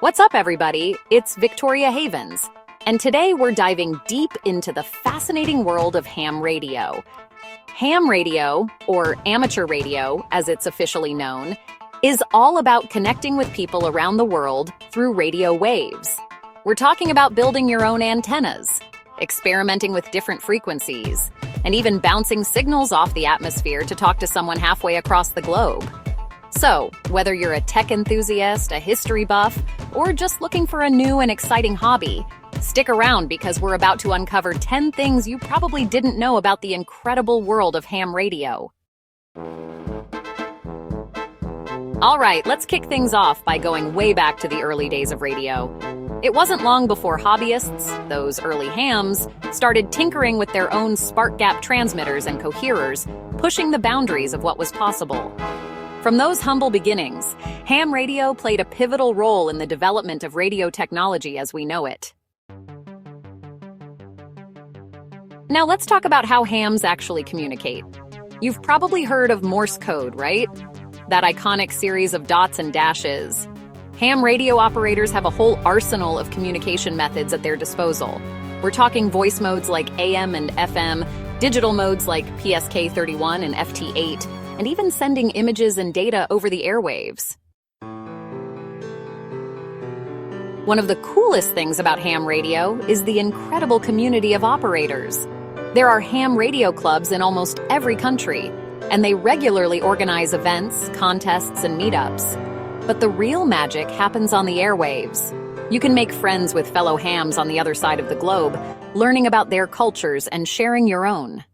What's up, everybody? It's Victoria Havens, and today we're diving deep into the fascinating world of ham radio. Ham radio, or amateur radio as it's officially known, is all about connecting with people around the world through radio waves. We're talking about building your own antennas, experimenting with different frequencies, and even bouncing signals off the atmosphere to talk to someone halfway across the globe. So, whether you're a tech enthusiast, a history buff, or just looking for a new and exciting hobby, stick around because we're about to uncover 10 things you probably didn't know about the incredible world of ham radio. All right, let's kick things off by going way back to the early days of radio. It wasn't long before hobbyists, those early hams, started tinkering with their own spark gap transmitters and coherers, pushing the boundaries of what was possible. From those humble beginnings, ham radio played a pivotal role in the development of radio technology as we know it. Now let's talk about how hams actually communicate. You've probably heard of Morse code, right? That iconic series of dots and dashes. Ham radio operators have a whole arsenal of communication methods at their disposal. We're talking voice modes like AM and FM, digital modes like PSK31 and FT8, and even sending images and data over the airwaves. One of the coolest things about ham radio is the incredible community of operators. There are ham radio clubs in almost every country, and they regularly organize events, contests, and meetups. But the real magic happens on the airwaves. You can make friends with fellow hams on the other side of the globe, learning about their cultures and sharing your own.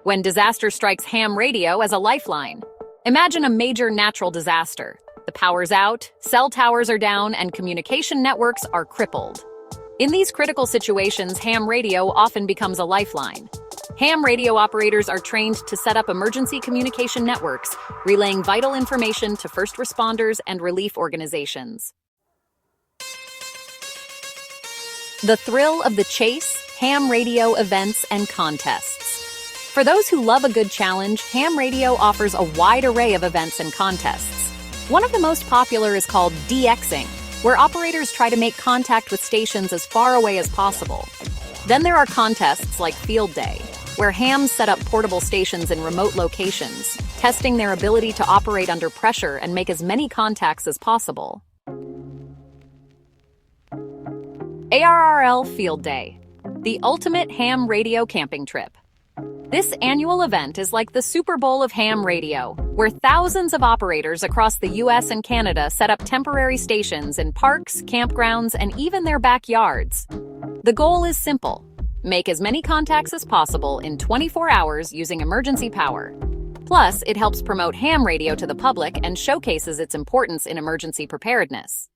When disaster strikes, ham radio as a lifeline. Imagine a major natural disaster. The power's out, cell towers are down, and communication networks are crippled. In these critical situations, ham radio often becomes a lifeline. Ham radio operators are trained to set up emergency communication networks, relaying vital information to first responders and relief organizations. The thrill of the chase, ham radio events and contests. For those who love a good challenge, ham radio offers a wide array of events and contests. One of the most popular is called DXing, where operators try to make contact with stations as far away as possible. Then there are contests like Field Day, where hams set up portable stations in remote locations, testing their ability to operate under pressure and make as many contacts as possible. ARRL Field Day, the ultimate ham radio camping trip. This annual event is like the Super Bowl of ham radio, where thousands of operators across the US and Canada set up temporary stations in parks, campgrounds, and even their backyards. The goal is simple: make as many contacts as possible in 24 hours using emergency power. Plus, it helps promote ham radio to the public and showcases its importance in emergency preparedness.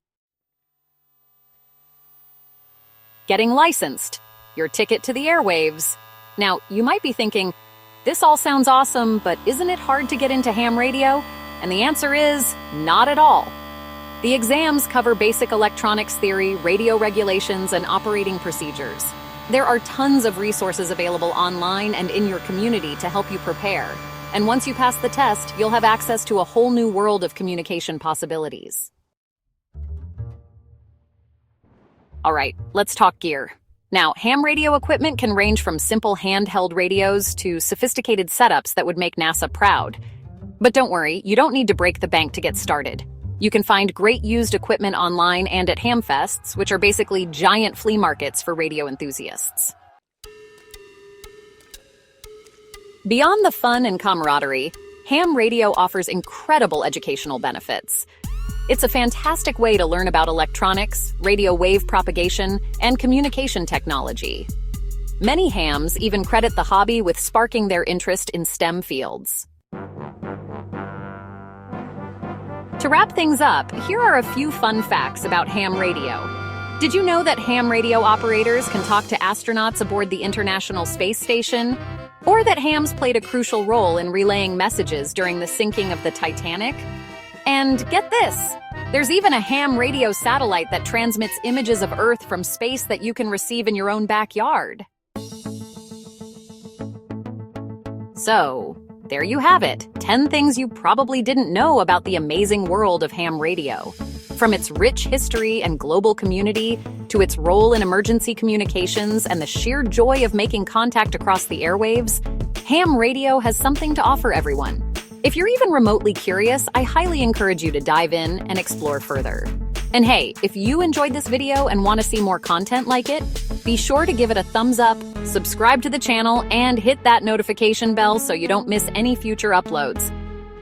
Getting licensed, your ticket to the airwaves. Now, you might be thinking, this all sounds awesome, but isn't it hard to get into ham radio? And the answer is, not at all. The exams cover basic electronics theory, radio regulations, and operating procedures. There are tons of resources available online and in your community to help you prepare. And once you pass the test, you'll have access to a whole new world of communication possibilities. All right, let's talk gear. Now, ham radio equipment can range from simple handheld radios to sophisticated setups that would make NASA proud. But don't worry, you don't need to break the bank to get started. You can find great used equipment online and at hamfests, which are basically giant flea markets for radio enthusiasts. Beyond the fun and camaraderie, ham radio offers incredible educational benefits. It's a fantastic way to learn about electronics, radio wave propagation, and communication technology. Many hams even credit the hobby with sparking their interest in STEM fields. To wrap things up, here are a few fun facts about ham radio. Did you know that ham radio operators can talk to astronauts aboard the International Space Station? Or that hams played a crucial role in relaying messages during the sinking of the Titanic? And get this, there's even a ham radio satellite that transmits images of Earth from space that you can receive in your own backyard. So, There you have it, 10 things you probably didn't know about the amazing world of ham radio. From its rich history and global community, to its role in emergency communications and the sheer joy of making contact across the airwaves, ham radio has something to offer everyone. If you're even remotely curious, I highly encourage you to dive in and explore further. And hey, if you enjoyed this video and want to see more content like it, be sure to give it a thumbs up, subscribe to the channel, and hit that notification bell so you don't miss any future uploads.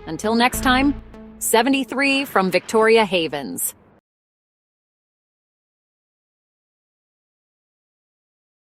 Until next time, 73 from Victoria Havens.